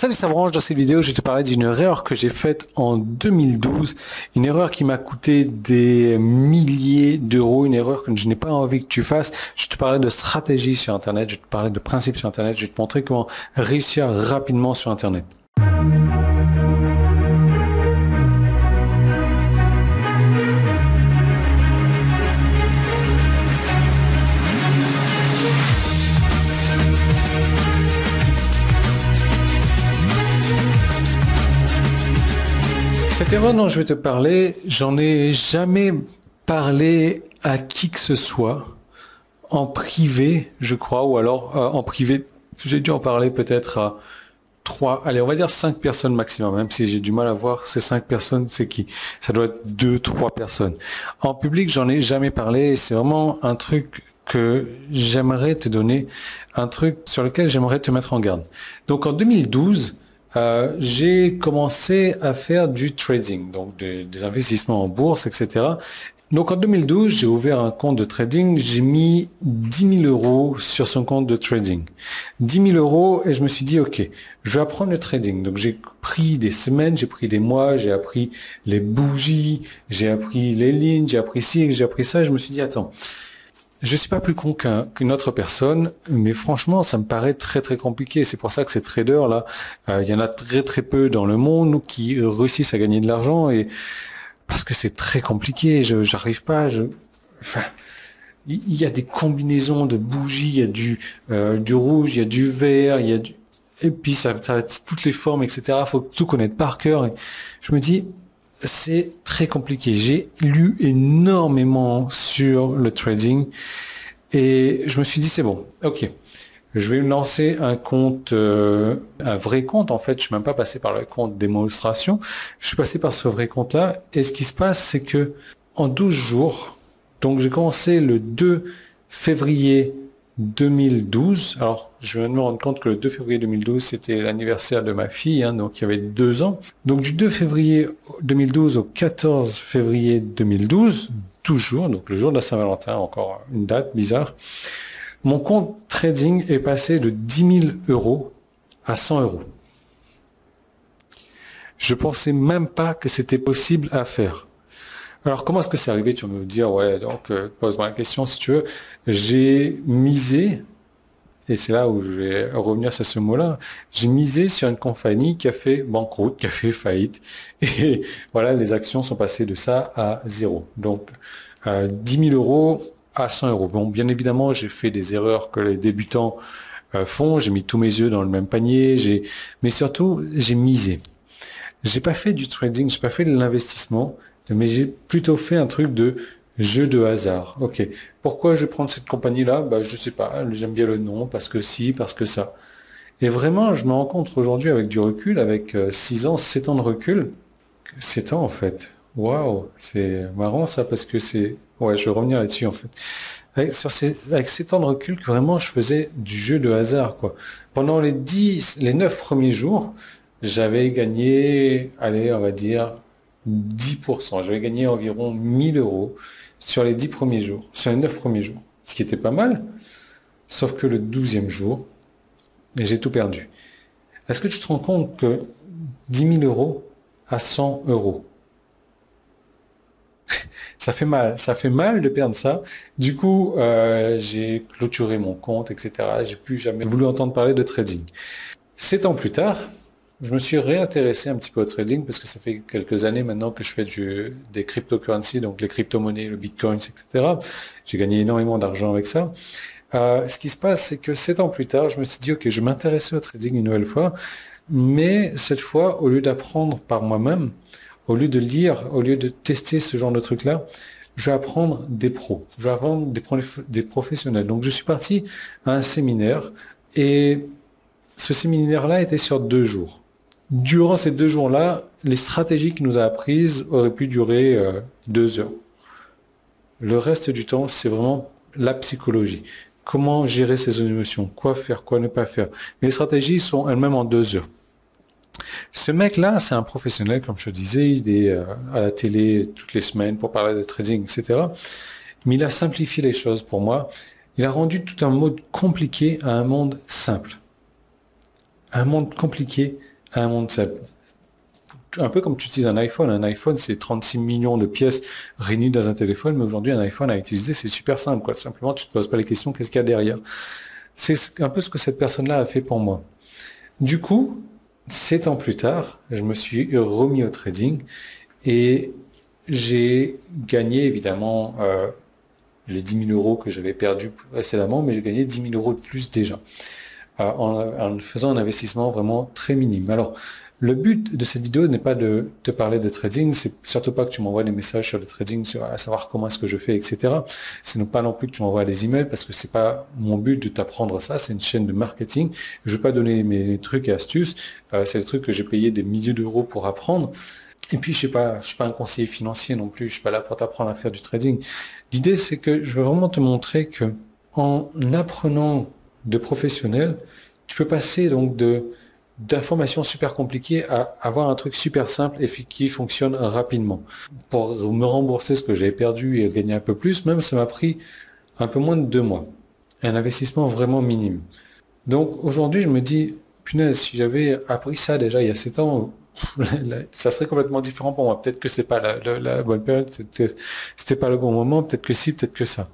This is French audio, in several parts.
Salut Savranche, dans cette vidéo, je vais te parler d'une erreur que j'ai faite en 2012, une erreur qui m'a coûté des milliers d'euros, une erreur que je n'ai pas envie que tu fasses. Je te parlais de stratégie sur Internet, je te parlais de principes sur Internet, je vais te montrer comment réussir rapidement sur Internet. Cette erreur dont je vais te parler, j'en ai jamais parlé à qui que ce soit, en privé, je crois, ou alors en privé, j'ai dû en parler peut-être à 3, allez, on va dire 5 personnes maximum, même si j'ai du mal à voir ces 5 personnes, c'est qui? Ça doit être 2, 3 personnes. En public, j'en ai jamais parlé, et c'est vraiment un truc que j'aimerais te donner, un truc sur lequel j'aimerais te mettre en garde. Donc en 2012, j'ai commencé à faire du trading, donc des investissements en bourse, etc. Donc en 2012, j'ai ouvert un compte de trading, j'ai mis 10 000 euros sur son compte de trading. 10 000 euros et je me suis dit, ok, je vais apprendre le trading. Donc j'ai pris des semaines, j'ai pris des mois, j'ai appris les bougies, j'ai appris les lignes, j'ai appris ci, j'ai appris ça. Et je me suis dit, attends, je suis pas plus con qu'une autre personne, mais franchement, ça me paraît très très compliqué. C'est pour ça que ces traders là, il y en a très très peu dans le monde qui réussissent à gagner de l'argent et parce que c'est très compliqué. J'arrive pas. Enfin, il y a des combinaisons de bougies, il y a du rouge, il y a du vert, il y a et puis ça a toutes les formes, etc. Faut tout connaître par cœur. Et je me dis, c'est très compliqué. J'ai lu énormément sur le trading et je me suis dit c'est bon, ok, je vais me lancer un compte, un vrai compte en fait. Je suis même pas passé par le compte démonstration, je suis passé par ce vrai compte là et ce qui se passe c'est que en 12 jours, donc j'ai commencé le 2 février 2012. Alors, je viens de me rendre compte que le 2 février 2012, c'était l'anniversaire de ma fille, hein, donc il y avait 2 ans. Donc, du 2 février 2012 au 14 février 2012, toujours, donc le jour de la Saint-Valentin, encore une date bizarre, mon compte trading est passé de 10 000 euros à 100 euros. Je pensais même pas que c'était possible à faire. Alors, comment est-ce que c'est arrivé? Tu vas me dire, ouais, donc, pose-moi la question si tu veux. J'ai misé, et c'est là où je vais revenir sur ce mot-là, j'ai misé sur une compagnie qui a fait banqueroute, qui a fait faillite. Et voilà, les actions sont passées de ça à 0. Donc, 10 000 euros à 100 euros. Bon, bien évidemment, j'ai fait des erreurs que les débutants font. J'ai mis tous mes œufs dans le même panier. Mais surtout, j'ai misé. J'ai pas fait du trading, j'ai pas fait de l'investissement. Mais j'ai plutôt fait un truc de jeu de hasard. Ok. Pourquoi je vais prendre cette compagnie-là? Bah, je sais pas. J'aime bien le nom, parce que si, parce que ça. Et vraiment, je me rends compte aujourd'hui avec du recul, avec 6 ans, 7 ans de recul, 7 ans en fait. Waouh, c'est marrant ça, parce que c'est... Ouais, je vais revenir là-dessus en fait. Avec 7 ans de recul, que vraiment, je faisais du jeu de hasard, quoi. Pendant les 9 premiers jours, j'avais gagné, allez, on va dire... 10%. J'avais gagné environ 1000 euros sur les 10 premiers jours, sur les 9 premiers jours. Ce qui était pas mal, sauf que le 12e jour, j'ai tout perdu. Est-ce que tu te rends compte que 10 000 euros à 100 euros, ça fait mal de perdre ça. Du coup, j'ai clôturé mon compte, etc. J'ai plus jamais voulu entendre parler de trading. 7 ans plus tard, je me suis réintéressé un petit peu au trading parce que ça fait quelques années maintenant que je fais des cryptocurrencies, donc les crypto-monnaies, le bitcoin, etc. J'ai gagné énormément d'argent avec ça. Ce qui se passe, c'est que 7 ans plus tard, je me suis dit, ok, je vais m'intéresser au trading une nouvelle fois, mais cette fois, au lieu d'apprendre par moi-même, au lieu de lire, au lieu de tester ce genre de trucs-là, je vais apprendre des pros, je vais apprendre des professionnels. Donc je suis parti à un séminaire et ce séminaire-là était sur 2 jours. Durant ces 2 jours-là, les stratégies qu'il nous a apprises auraient pu durer 2 heures. Le reste du temps, c'est vraiment la psychologie. Comment gérer ses émotions, quoi faire, quoi ne pas faire. Mais les stratégies sont elles-mêmes en 2 heures. Ce mec-là, c'est un professionnel, comme je te disais, il est à la télé toutes les semaines pour parler de trading, etc. Mais il a simplifié les choses pour moi. Il a rendu tout un monde compliqué à un monde simple. Un monde compliqué à un monde simple. Un peu comme tu utilises un iPhone. Un iPhone, c'est 36 millions de pièces réunies dans un téléphone, mais aujourd'hui, un iPhone à utiliser, c'est super simple, quoi. Simplement, tu te poses pas les questions, qu'est-ce qu'il y a derrière. C'est un peu ce que cette personne-là a fait pour moi. Du coup, 7 ans plus tard, je me suis remis au trading et j'ai gagné évidemment les 10 000 euros que j'avais perdus précédemment, mais j'ai gagné 10 000 euros de plus déjà en faisant un investissement vraiment très minime. Alors, le but de cette vidéo n'est pas de te parler de trading, c'est surtout pas que tu m'envoies des messages sur le trading, à savoir comment est-ce que je fais, etc. Ce n'est pas non plus que tu m'envoies des emails parce que c'est pas mon but de t'apprendre ça, c'est une chaîne de marketing. Je ne vais pas donner mes trucs et astuces, c'est des trucs que j'ai payé des milliers d'euros pour apprendre. Et puis, je suis pas un conseiller financier non plus, je suis pas là pour t'apprendre à faire du trading. L'idée, c'est que je veux vraiment te montrer que en apprenant de professionnels, tu peux passer donc d'informations super compliquées à avoir un truc super simple et qui fonctionne rapidement. Pour me rembourser ce que j'avais perdu et gagner un peu plus, même ça m'a pris un peu moins de 2 mois. Un investissement vraiment minime. Donc aujourd'hui, je me dis, punaise, si j'avais appris ça déjà il y a 7 ans, ça serait complètement différent pour moi. Peut-être que c'est pas la bonne période, c'était pas le bon moment, peut-être que si, peut-être que ça.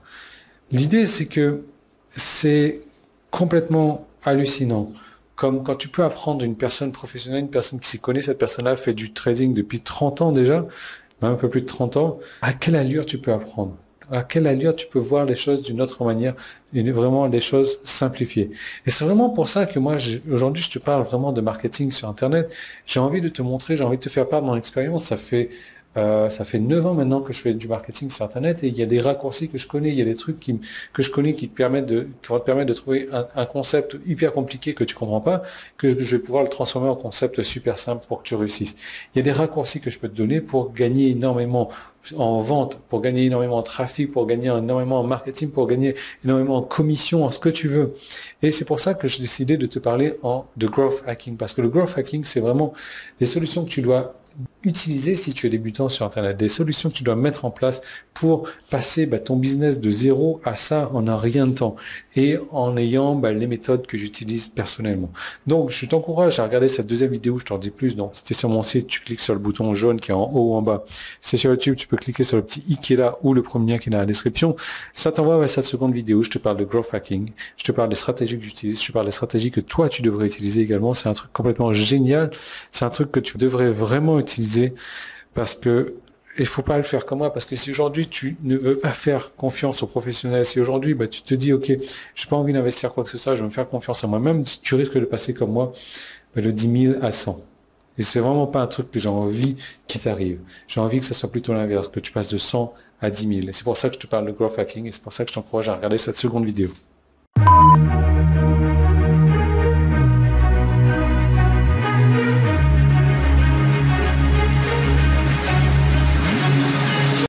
L'idée, c'est que c'est complètement hallucinant. Comme quand tu peux apprendre d'une personne professionnelle, une personne qui s'y connaît, cette personne-là fait du trading depuis 30 ans déjà, même un peu plus de 30 ans, à quelle allure tu peux apprendre? À quelle allure tu peux voir les choses d'une autre manière, et vraiment les choses simplifiées. Et c'est vraiment pour ça que moi, aujourd'hui, je te parle vraiment de marketing sur Internet. J'ai envie de te montrer, j'ai envie de te faire part de mon expérience. Ça fait 9 ans maintenant que je fais du marketing sur Internet et il y a des raccourcis que je connais, il y a des trucs que je connais qui vont te permettre de trouver un concept hyper compliqué que tu comprends pas, que je vais pouvoir le transformer en concept super simple pour que tu réussisses. Il y a des raccourcis que je peux te donner pour gagner énormément en vente, pour gagner énormément en trafic, pour gagner énormément en marketing, pour gagner énormément en commission, en ce que tu veux. Et c'est pour ça que j'ai décidé de te parler de growth hacking, parce que le growth hacking, c'est vraiment les solutions que tu dois utiliser si tu es débutant sur Internet, des solutions que tu dois mettre en place pour passer ton business de 0 à ça en un rien de temps et en ayant les méthodes que j'utilise personnellement. Donc, je t'encourage à regarder cette deuxième vidéo, je t'en dis plus. Donc, si tu es sur mon site, tu cliques sur le bouton jaune qui est en haut ou en bas. Si c'est sur YouTube, tu peux cliquer sur le petit i qui est là ou le premier lien qui est dans la description. Ça t'envoie vers cette seconde vidéo. Je te parle de growth hacking, je te parle des stratégies que j'utilise, je te parle des stratégies que toi, tu devrais utiliser également. C'est un truc complètement génial. C'est un truc que tu devrais vraiment utiliser parce que il faut pas le faire comme moi, parce que si aujourd'hui tu ne veux pas faire confiance aux professionnels, si aujourd'hui tu te dis ok, j'ai pas envie d'investir quoi que ce soit, je vais me faire confiance à moi-même, tu risques de passer comme moi de 10 000 à 100. Et c'est vraiment pas un truc que j'ai envie qui t'arrive. J'ai envie que ça soit plutôt l'inverse, que tu passes de 100 à 10 000. Et c'est pour ça que je te parle de growth hacking et c'est pour ça que je t'encourage à regarder cette seconde vidéo.